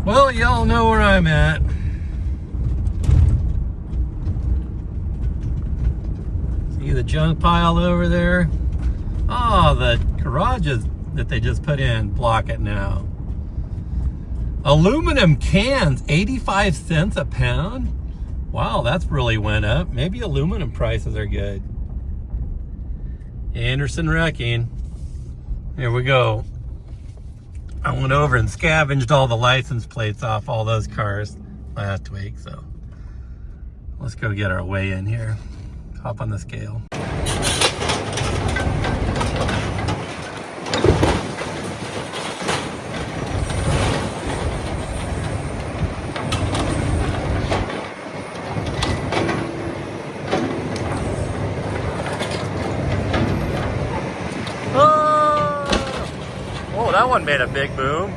Well, y'all know where I'm at. See the junk pile over there? Oh, the garages that they just put in block it now. Aluminum cans, 85 cents a pound? Wow, that's really went up. Maybe aluminum prices are good. Anderson Wrecking. Here we go. I went over and scavenged all the license plates off all those cars last week, so let's go get our weigh in here. Hop on the scale. Oh, that one made a big boom.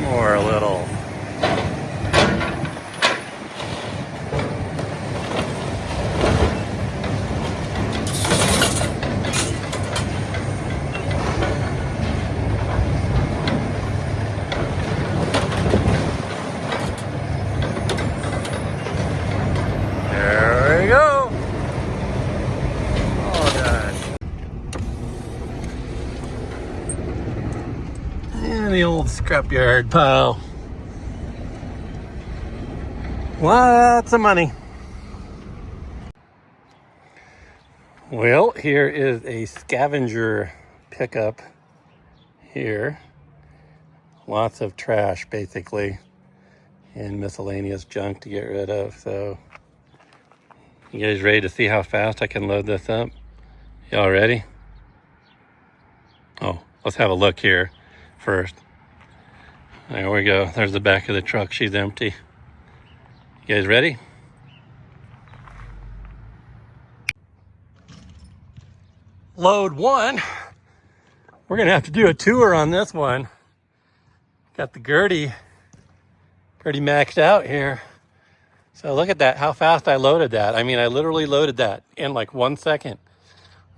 More a little. There we go. All done. And the old scrapyard pile. Lots of money. Well, here is a scavenger pickup here. Lots of trash, basically, and miscellaneous junk to get rid of. So, you guys ready to see how fast I can load this up? Y'all ready? Oh, let's have a look here first. There we go. There's the back of the truck. She's empty. You guys ready? Load one. We're gonna have to do a tour on this one. Got the Gertie maxed out here. So look at that, how fast I loaded that. I mean, I literally loaded that in like 1 second.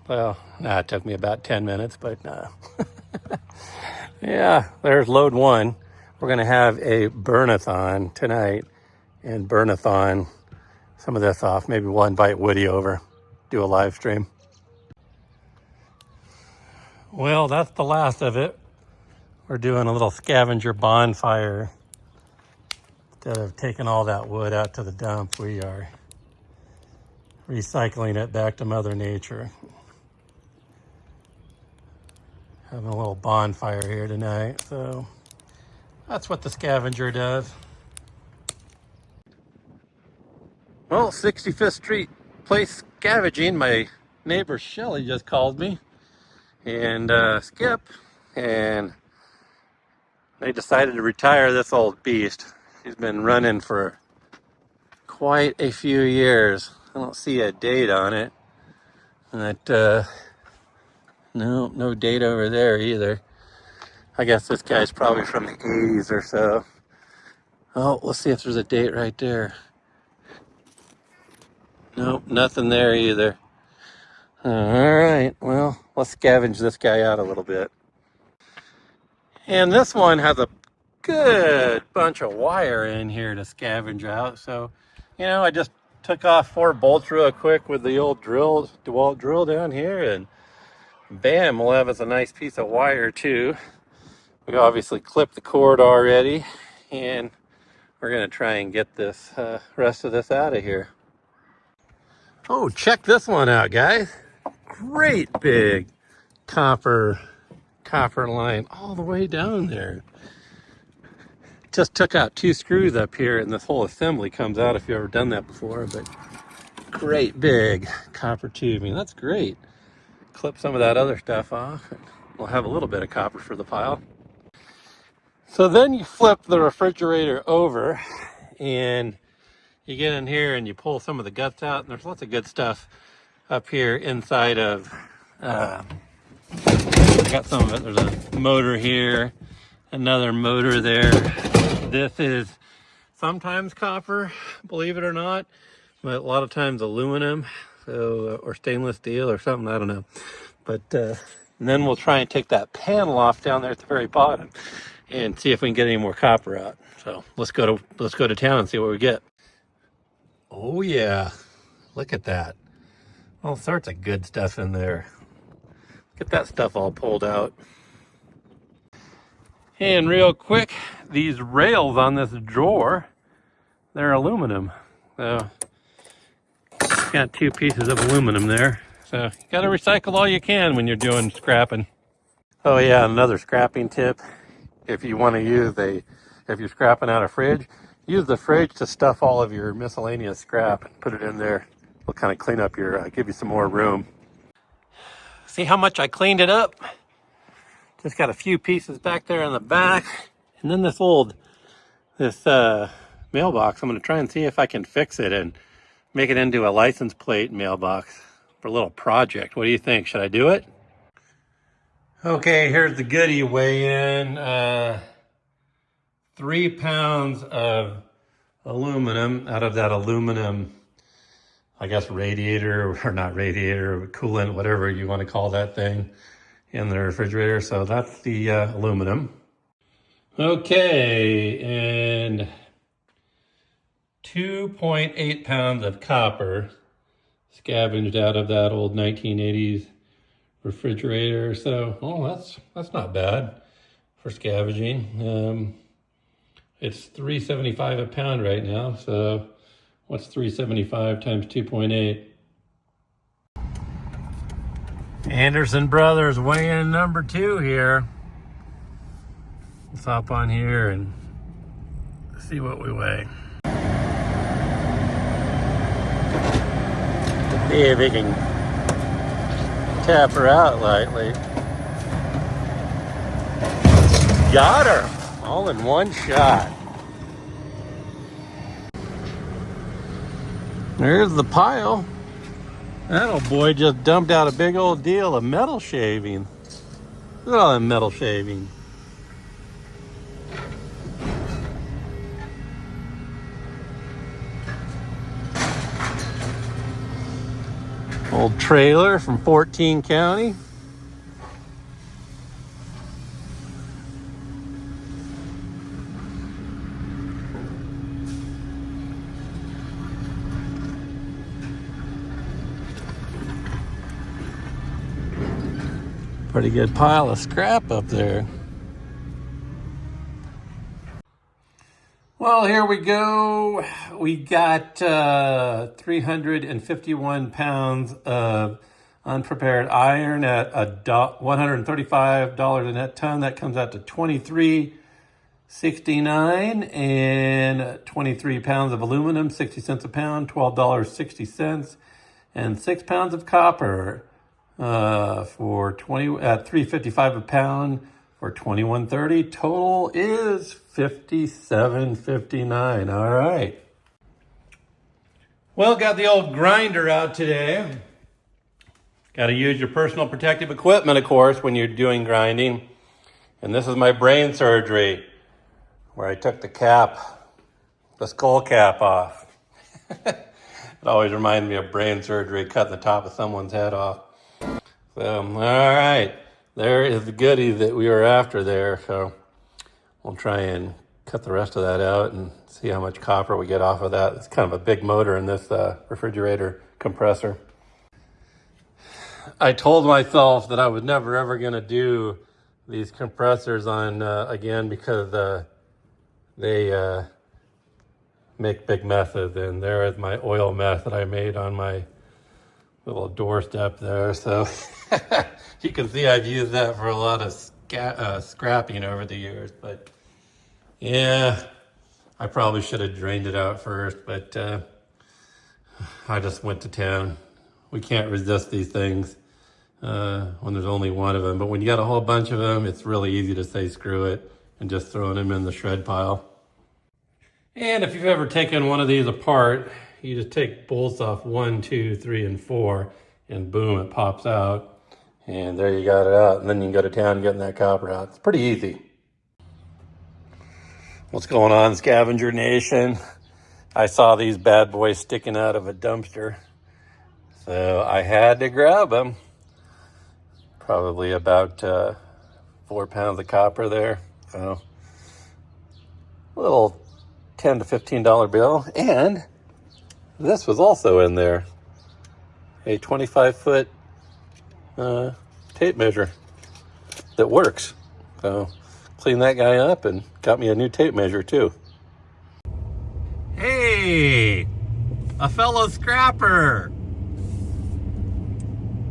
Well, nah, it took me about 10 minutes, but nah. Yeah, there's load one. We're gonna have a burn-a-thon tonight and burn-a-thon some of this off. Maybe we'll invite Woody over, do a live stream. Well, that's the last of it. We're doing a little scavenger bonfire. Instead of taking all that wood out to the dump, we are recycling it back to Mother Nature. Having a little bonfire here tonight, so that's what the scavenger does. Well, 65th Street Place Scavenging, my neighbor Shelly just called me, and Skip, and they decided to retire this old beast. She's been running for quite a few years. I don't see a date on it. That no date over there either. I guess this guy's probably from the 80s or so. Oh, let's see if there's a date right there. Nope, nothing there either. All right, well, let's scavenge this guy out a little bit. And this one has a good bunch of wire in here to scavenge out. So, you know, I just took off 4 bolts real quick with the old DeWalt drill down here, and bam, we'll have us a nice piece of wire too. We obviously clipped the cord already, and we're gonna try and get this rest of this out of here. Oh, check this one out, guys. Great big copper line all the way down there. Just took out 2 screws up here, and this whole assembly comes out if you've ever done that before. But great big copper tubing. That's great. clip some of that other stuff off. We'll have a little bit of copper for the pile. So then you flip the refrigerator over and you get in here and you pull some of the guts out, and there's lots of good stuff up here inside of, I got some of it. There's a motor here, another motor there. This is sometimes copper, believe it or not, but a lot of times aluminum, so or stainless steel or something, I don't know. But and then we'll try and take that panel off down there at the very bottom and see if we can get any more copper out. So let's go to town and see what we get. Oh yeah, look at that. All sorts of good stuff in there. Get that stuff all pulled out. And real quick, these rails on this drawer, they're aluminum. So got 2 pieces of aluminum there. So you gotta recycle all you can when you're doing scrapping. Oh yeah, another scrapping tip. If you want to if you're scrapping out a fridge, use the fridge to stuff all of your miscellaneous scrap and put it in there. It'll kind of clean up your, give you some more room. See how much I cleaned it up? Just got a few pieces back there in the back. And then this mailbox, I'm going to try and see if I can fix it and make it into a license plate mailbox for a little project. What do you think? Should I do it? Okay, here's the goodie weigh-in. 3 pounds of aluminum out of that aluminum, I guess, radiator, or not radiator, coolant, whatever you want to call that thing in the refrigerator. So that's the aluminum. Okay, and 2.8 pounds of copper scavenged out of that old 1980s refrigerator. So, oh, that's not bad for scavenging. It's $3.75 a pound right now. So what's 375 times 2.8? Anderson Brothers weigh-in number 2 here. Let's hop on here and see what we weigh. See if we can tap her out lightly. Got her! All in one shot. There's the pile. That old boy just dumped out a big old deal of metal shaving. Look at all that metal shaving. Old trailer from 14 County. Pretty good pile of scrap up there. Well, here we go. We got 351 pounds of unprepared iron at $135 a net ton. That comes out to $23.69, and 23 pounds of aluminum, 60 cents a pound, $12.60, and 6 pounds of copper for $3.55 a pound for $21.30. Total is $57.59. All right. Well, got the old grinder out today. Got to use your personal protective equipment, of course, when you're doing grinding. And this is my brain surgery, where I took the skull cap off. It always reminds me of brain surgery, cutting the top of someone's head off. So, all right, there is the goodie that we were after there. So we'll try and cut the rest of that out and see how much copper we get off of that. It's kind of a big motor in this refrigerator compressor. I told myself that I was never ever going to do these compressors on again, because they make big messes, and there is my oil mess that I made on my little doorstep there. So you can see I've used that for a lot of scrapping over the years. But yeah, I probably should have drained it out first, but I just went to town. We can't resist these things. when there's only one of them. But when you got a whole bunch of them, it's really easy to say screw it and just throwing them in the shred pile. And if you've ever taken one of these apart, you just take bolts off 1, 2, 3, and 4, and boom, it pops out. And there you got it out. And then you can go to town and get that copper out. It's pretty easy. What's going on, Scavenger Nation? I saw these bad boys sticking out of a dumpster, so I had to grab them. Probably about 4 pounds of copper there. So a little $10 to $15 bill. And this was also in there. A 25-foot tape measure that works. So cleaned that guy up and got me a new tape measure too. Hey, a fellow scrapper.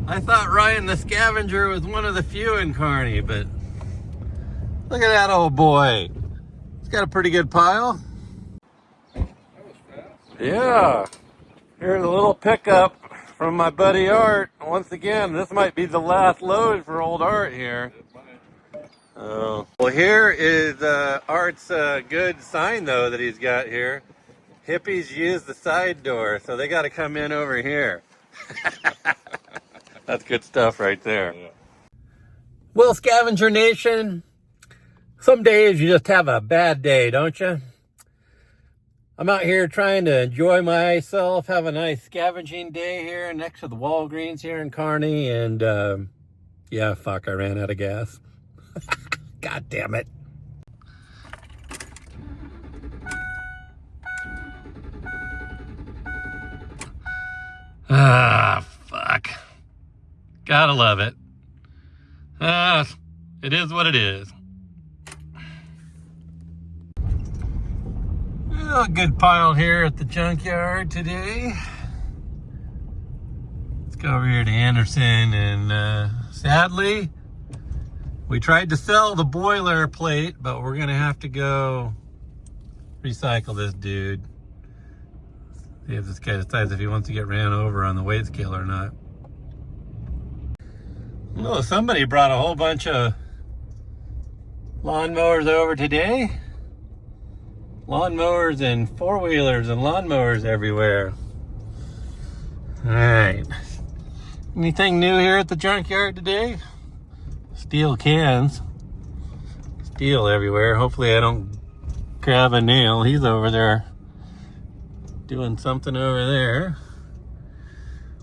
I thought Ryan the Scavenger was one of the few in Kearney, but look at that old boy. He's got a pretty good pile. Yeah, here's a little pickup from my buddy Art. Once again, this might be the last load for old Art here. Well, here is Art's good sign, though, that he's got here. Hippies use the side door, so they got to come in over here. That's good stuff right there. Yeah. Well, Scavenger Nation, some days you just have a bad day, don't you? I'm out here trying to enjoy myself, have a nice scavenging day here next to the Walgreens here in Kearney, and yeah, fuck, I ran out of gas. God damn it. Ah, fuck. Gotta love it. It is what it is. A good pile here at the junkyard today. Let's go over here to Anderson, and sadly, we tried to sell the boiler plate, but we're gonna have to go recycle this dude. See if this guy decides if he wants to get ran over on the weight scale or not. Oh, somebody brought a whole bunch of lawnmowers over today. Lawnmowers and four-wheelers and lawnmowers everywhere. All right. Anything new here at the junkyard today? Steel cans. Steel everywhere. Hopefully I don't grab a nail. He's over there doing something over there.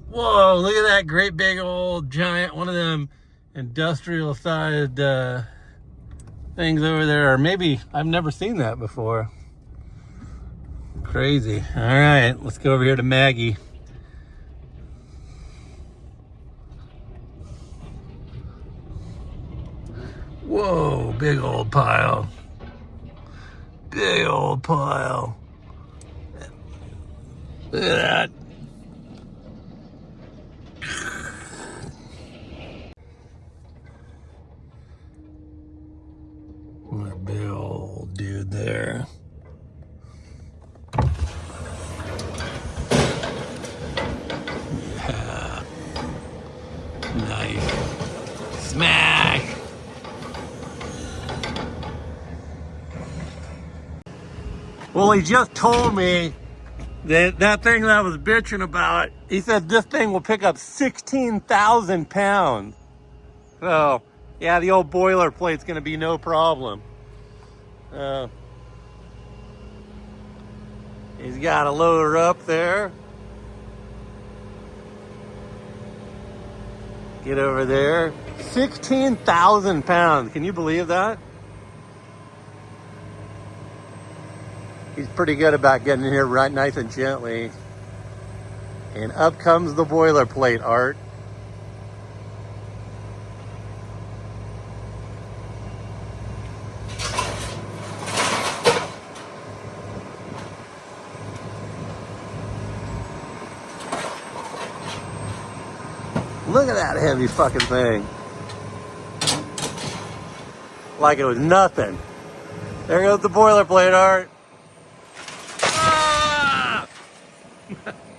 Whoa, look at that great big old giant, one of them industrial sized things over there. Or maybe I've never seen that before. Crazy. All right, let's go over here to Maggie. Whoa, big old pile. Big old pile. Look at that. What a big old dude there. Yeah. Nice. Smack. Well, he just told me that thing that I was bitching about, he said this thing will pick up 16,000 pounds. So, yeah, the old boilerplate's gonna be no problem. He's got a loader up there. Get over there. 16,000 pounds, can you believe that? He's pretty good about getting in here right nice and gently. And up comes the boilerplate, Art. Look at that heavy fucking thing. Like it was nothing. There goes the boilerplate, Art. Ah!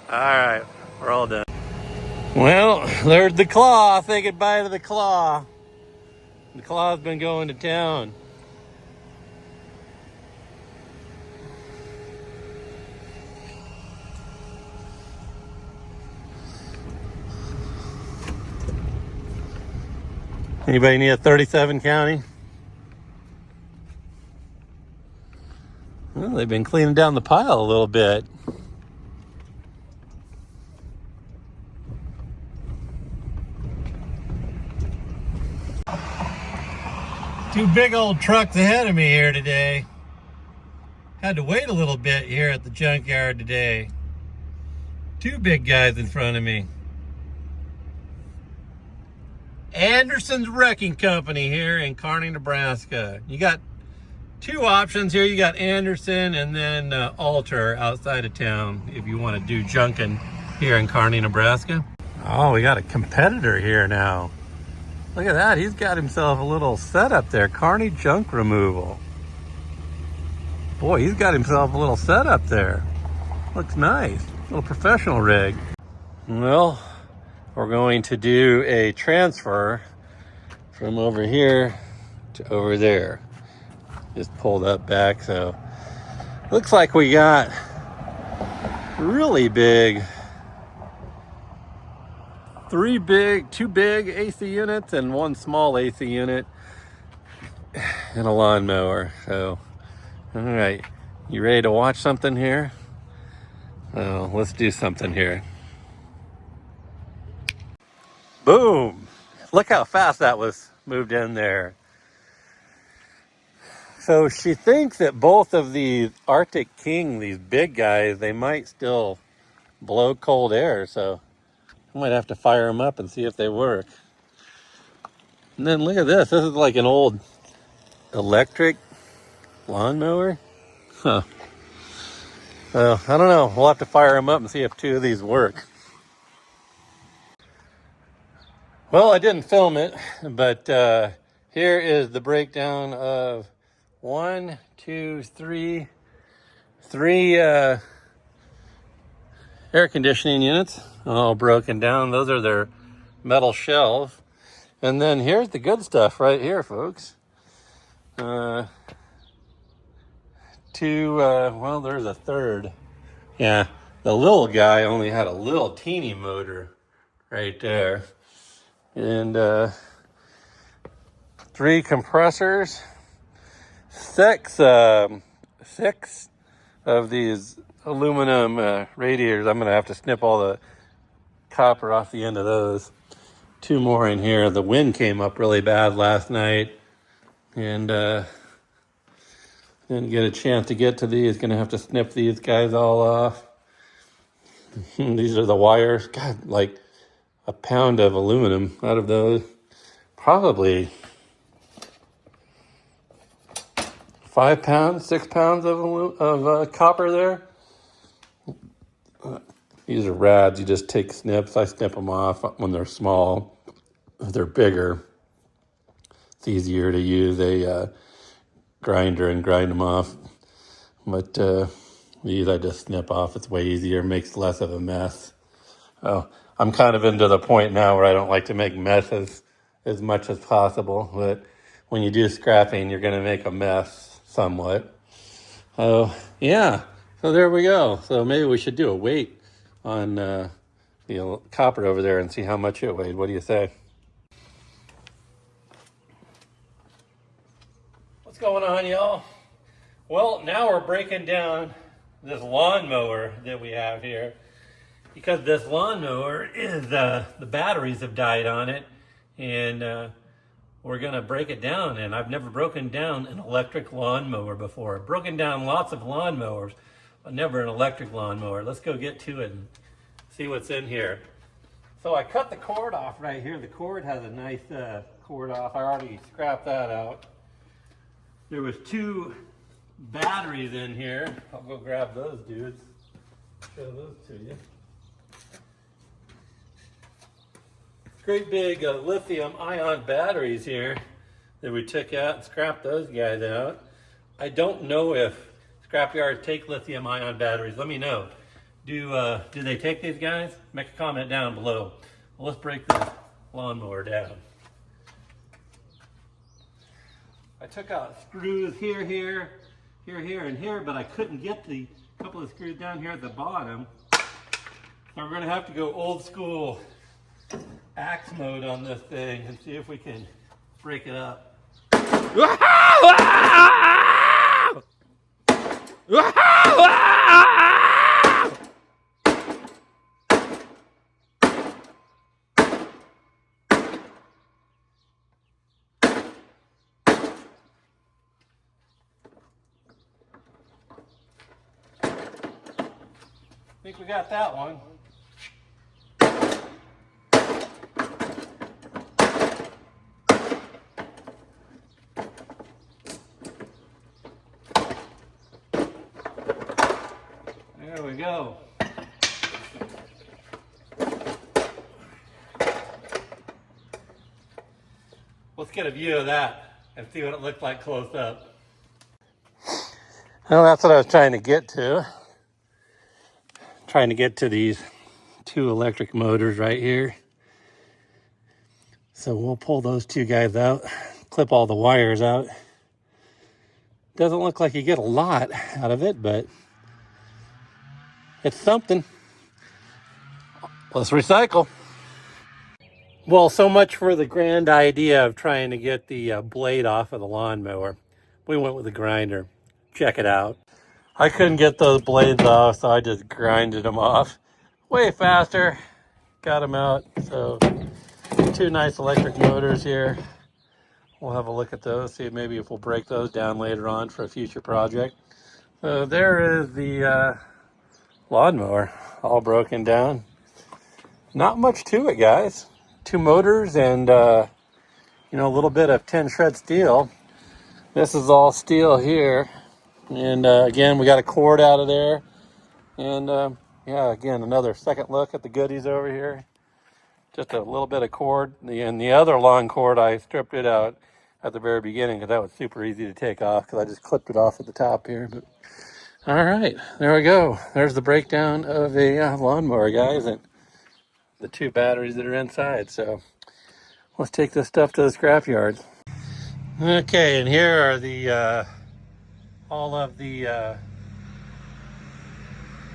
All right, we're all done. Well, there's the claw. Say goodbye to the claw. The claw's been going to town. Anybody need a 37 county? Well, they've been cleaning down the pile a little bit. Two big old trucks ahead of me here today. Had to wait a little bit here at the junkyard today. Two big guys in front of me. Anderson's Wrecking Company here in Kearney, Nebraska. You got two options here. You got Anderson and then Alter outside of town if you want to do junking here in Kearney, Nebraska. Oh, we got a competitor here now. Look at that. He's got himself a little setup there. Kearney Junk Removal. Boy, he's got himself a little setup there. Looks nice. A little professional rig. Well, we're going to do a transfer from over here to over there. Just pulled up back, so looks like we got really big, two big AC units and one small AC unit and a lawnmower. So, all right, you ready to watch something here? Well, let's do something here. Boom! Look how fast that was moved in there. So she thinks that both of these Arctic King, these big guys, they might still blow cold air. So I might have to fire them up and see if they work. And then look at this. This is like an old electric lawnmower. Huh. Well, I don't know. We'll have to fire them up and see if two of these work. Well, I didn't film it, but here is the breakdown of three air conditioning units all broken down. Those are their metal shelves. And then here's the good stuff right here, folks. Well, there's a third. Yeah, the little guy only had a little teeny motor right there. And 3 compressors, six of these aluminum radiators. I'm gonna have to snip all the copper off the end of those. 2 more in here. The wind came up really bad last night, and didn't get a chance to get to these. Gonna have to snip these guys all off. These are the wires. God, like a pound of aluminum out of those. Probably 5 pounds, 6 pounds of copper there. These are rads. You just take snips. I snip them off when they're small. If they're bigger, it's easier to use a grinder and grind them off. But these I just snip off. It's way easier. Makes less of a mess. Oh, I'm kind of into the point now where I don't like to make messes as much as possible. But when you do scrapping, you're going to make a mess somewhat. Oh, yeah. So there we go. So maybe we should do a weight on the copper over there and see how much it weighed. What do you say? What's going on, y'all? Well, now we're breaking down this lawnmower that we have here, because this lawnmower is the batteries have died on it, and we're gonna break it down. And I've never broken down an electric lawnmower before. I've broken down lots of lawnmowers, but never an electric lawnmower. Let's go get to it and see what's in here. So I cut the cord off right here. The cord has a nice cord off. I already scrapped that out. There was 2 batteries in here. I'll go grab those dudes. Show those to you. Great big lithium ion batteries here that we took out and scrapped those guys out. I don't know if scrapyards take lithium ion batteries. Let me know. Do they take these guys? Make a comment down below. Well, let's break the lawnmower down. I took out screws here, and here, but I couldn't get the couple of screws down here at the bottom. So we're gonna have to go old school axe mode on this thing and see if we can break it up. I think we got that one. There we go. Let's get a view of that and see what it looked like close up. Well, that's what I was trying to get to. Trying to get to these two electric motors right here. So we'll pull those two guys out, clip all the wires out. Doesn't look like you get a lot out of it, but it's something. Let's recycle. Well, so much for the grand idea of trying to get the blade off of the lawnmower. We went with the grinder. Check it out. I couldn't get those blades off, so I just grinded them off. Way faster. Got them out. So two nice electric motors here. We'll have a look at those, see maybe if we'll break those down later on for a future project. So there is the lawnmower all broken down. Not much to it, guys. Two motors and a little bit of 10 shred steel. This is all steel here. And again, we got a cord out of there. And yeah, again, another second look at the goodies over here. Just a little bit of cord. And the other long cord, I stripped it out at the very beginning because that was super easy to take off because I just clipped it off at the top here. But all right, there we go. There's the breakdown of a lawnmower, guys, and the two batteries that are inside. So let's take this stuff to the scrapyard. Okay, and here are the all of the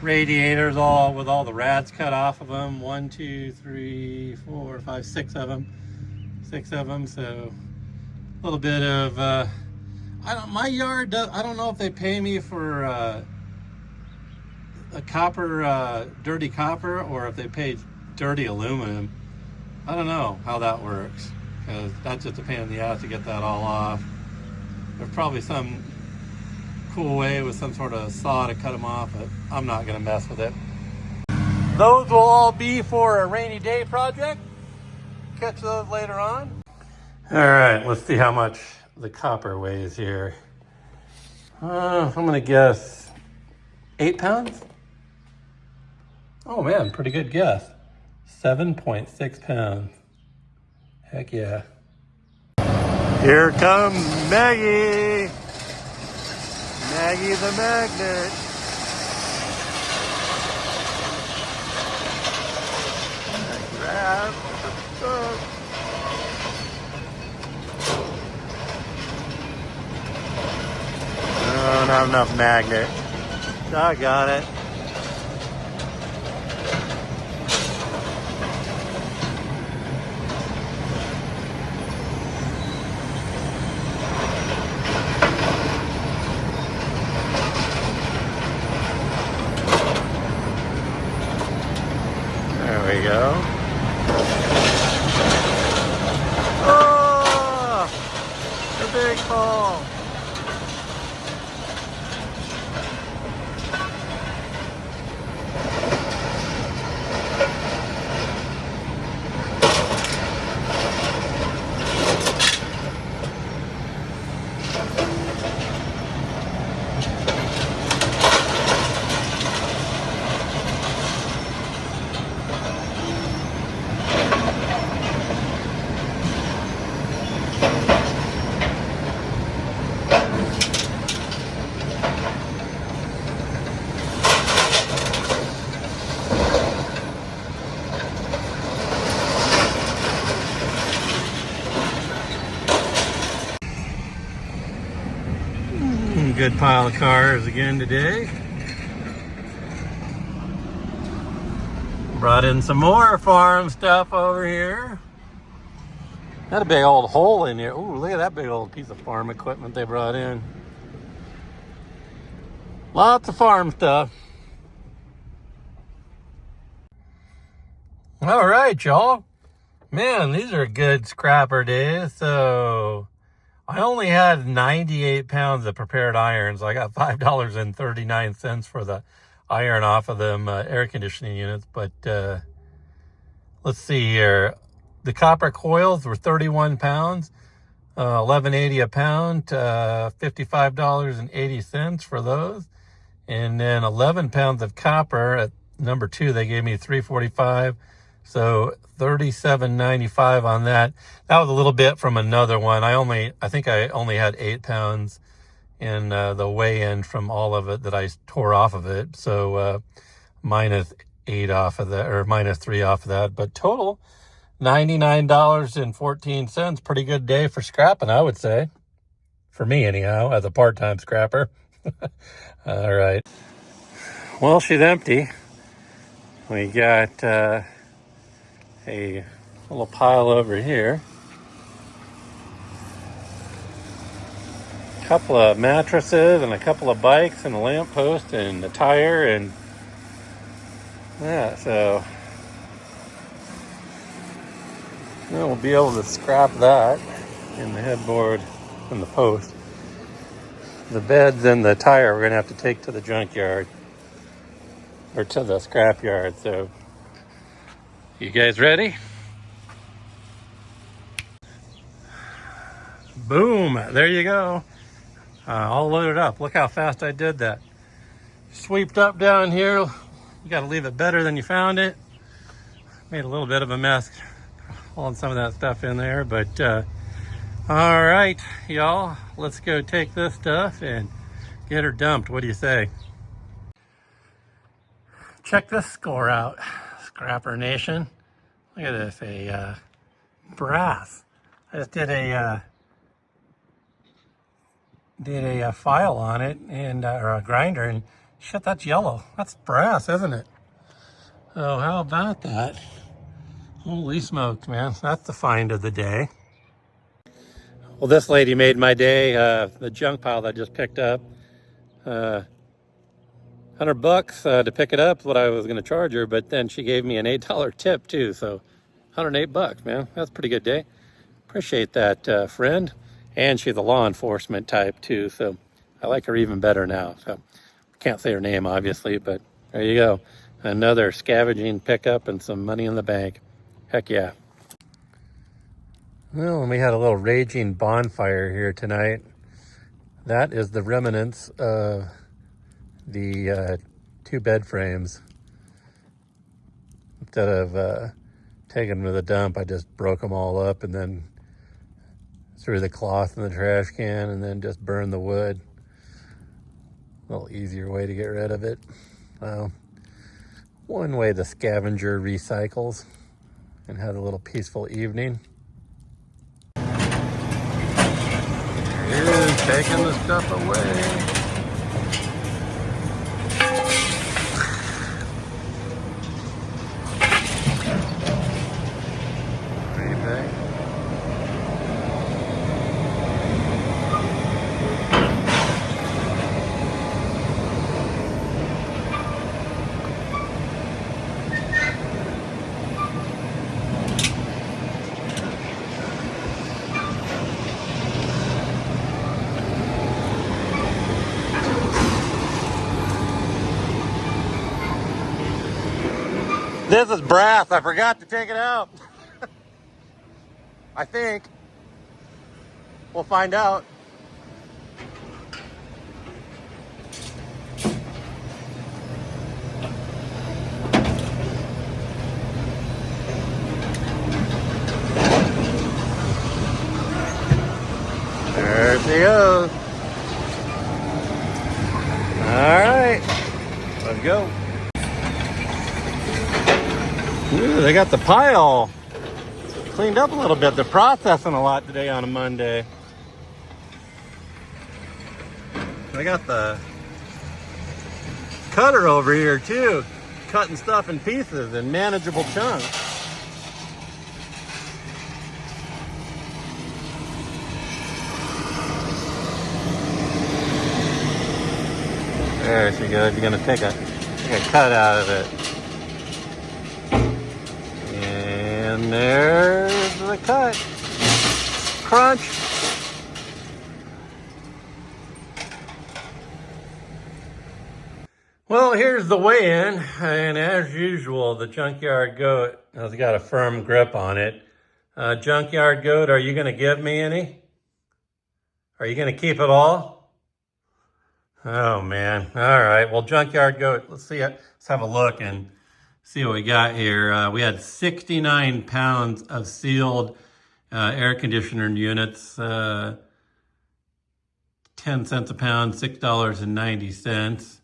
radiators, all with all the rads cut off of them. 1, 2, 3, 4, 5, 6 of them. 6 of them. So a little bit of my yard does, I don't know if they pay me for a copper, dirty copper, or if they pay dirty aluminum. I don't know how that works, because that's just a pain in the ass to get that all off. There's probably some cool way with some sort of saw to cut them off, but I'm not gonna mess with it. Those will all be for a rainy day project. Catch those later on. All right, let's see how much the copper weighs here. I'm gonna guess 8 pounds. Oh man, pretty good guess. 7.6 pounds. Heck yeah. Here comes Maggie. Maggie the magnet. Grab the stuff. Oh, not enough magnet. I got it. There we go. Oh, the big ball. good pile of cars again today. Brought in some more farm stuff over here. Got a big old hole in here. Ooh, look at that big old piece of farm equipment they brought in. Lots of farm stuff. All right, y'all. Man, these are good scrapper days. So I only had 98 pounds of prepared irons. I got $5.39 for the iron off of them air conditioning units. But let's see here. The copper coils were 31 pounds, $11.80 a pound, $55.80 for those. And then 11 pounds of copper at number 2, they gave me $3.45. So $37.95 on that. That was a little bit from another one. I think I only had 8 pounds in the weigh-in from all of it that I tore off of it. So minus 8 off of that, or minus 3 off of that. But total, $99.14. Pretty good day for scrapping, I would say. For me, anyhow, as a part-time scrapper. All right. Well, she's empty. We got a little pile over here. A couple of mattresses and a couple of bikes and a lamppost and a tire and yeah, so we'll be able to scrap that in the headboard and the post. The beds and the tire we're going to have to take to the junkyard or to the scrapyard. So you guys ready? Boom, there you go. All loaded up. Look how fast I did that. Sweeped up down here. You got to leave it better than you found it. Made a little bit of a mess hauling some of that stuff in there, but all right, y'all, let's go take this stuff and get her dumped. What do you say? Check this score out, Scrapper Nation. Look at this, a brass. I just did a file on it and or a grinder, and shit, that's yellow. That's brass, isn't it? Oh, how about that? Holy smokes, man! That's the find of the day. Well, this lady made my day. The junk pile that I just picked up, $100 to pick it up. What I was going to charge her, but then she gave me an $8 tip too. So, $108, man. That's a pretty good day. Appreciate that, friend. And she's a law enforcement type too, so I like her even better now. So, can't say her name obviously, but there you go. Another scavenging pickup and some money in the bank. Heck yeah. Well, and we had a little raging bonfire here tonight. That is the remnants of the 2 bed frames. Instead of taking them to the dump, I just broke them all up and then threw the cloth in the trash can and then just burned the wood. A little easier way to get rid of it. Well, one way the scavenger recycles, and had a little peaceful evening. Is taking the stuff away. Repack. This is brass. I forgot to take it out. I think. We'll find out. There she goes. All right, let's go. Ooh, they got the pile cleaned up a little bit. They're processing a lot today on a Monday. I got the cutter over here too, cutting stuff in pieces in manageable chunks. There she goes. You're gonna take a cut out of it. And there's the cut. Crunch. Well, here's the weigh-in, and as usual, the Junkyard goat has got a firm grip on it. Junkyard goat, are you gonna give me any? Are you gonna keep it all? Oh man, all right. Well, Junkyard goat, let's have a look and see what we got here. We had 69 pounds of sealed air conditioner units, 10 cents a pound, $6.90.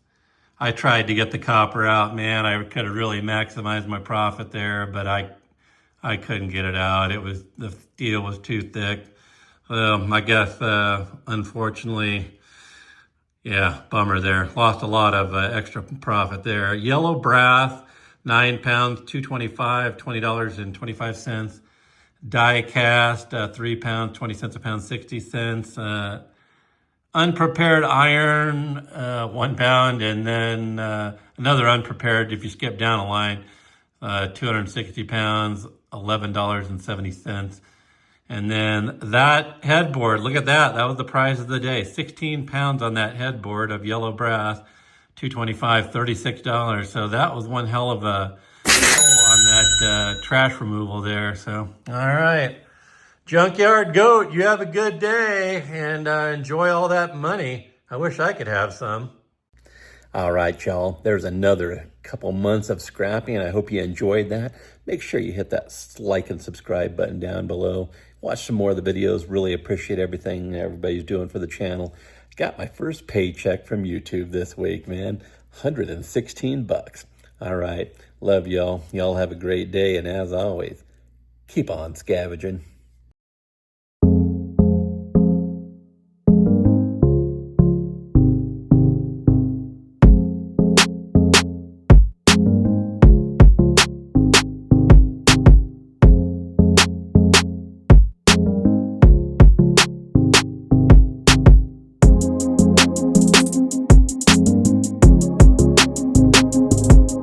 I tried to get the copper out, man. I could have really maximized my profit there, but I couldn't get it out. The steel was too thick. I guess, unfortunately, yeah, bummer there. Lost a lot of extra profit there. Yellow brass, 9 pounds, $2.25, $20.25. Die cast, 3 pounds, 20 cents a pound, 60 cents. Unprepared iron, 1 pound, and then another unprepared, if you skip down a line, 260 pounds, $11.70. And then that headboard, look at that. That was the prize of the day. 16 pounds on that headboard of yellow brass, $2.25, $36. So that was one hell of a pull on that trash removal there. So, all right. Junkyard goat, you have a good day and enjoy all that money. I wish I could have some. All right, y'all. There's another couple months of scrapping, and I hope you enjoyed that. Make sure you hit that like and subscribe button down below. Watch some more of the videos. Really appreciate everything everybody's doing for the channel. Got my first paycheck from YouTube this week, man. 116 bucks. All right. Love y'all. Y'all have a great day, and as always, keep on scavenging.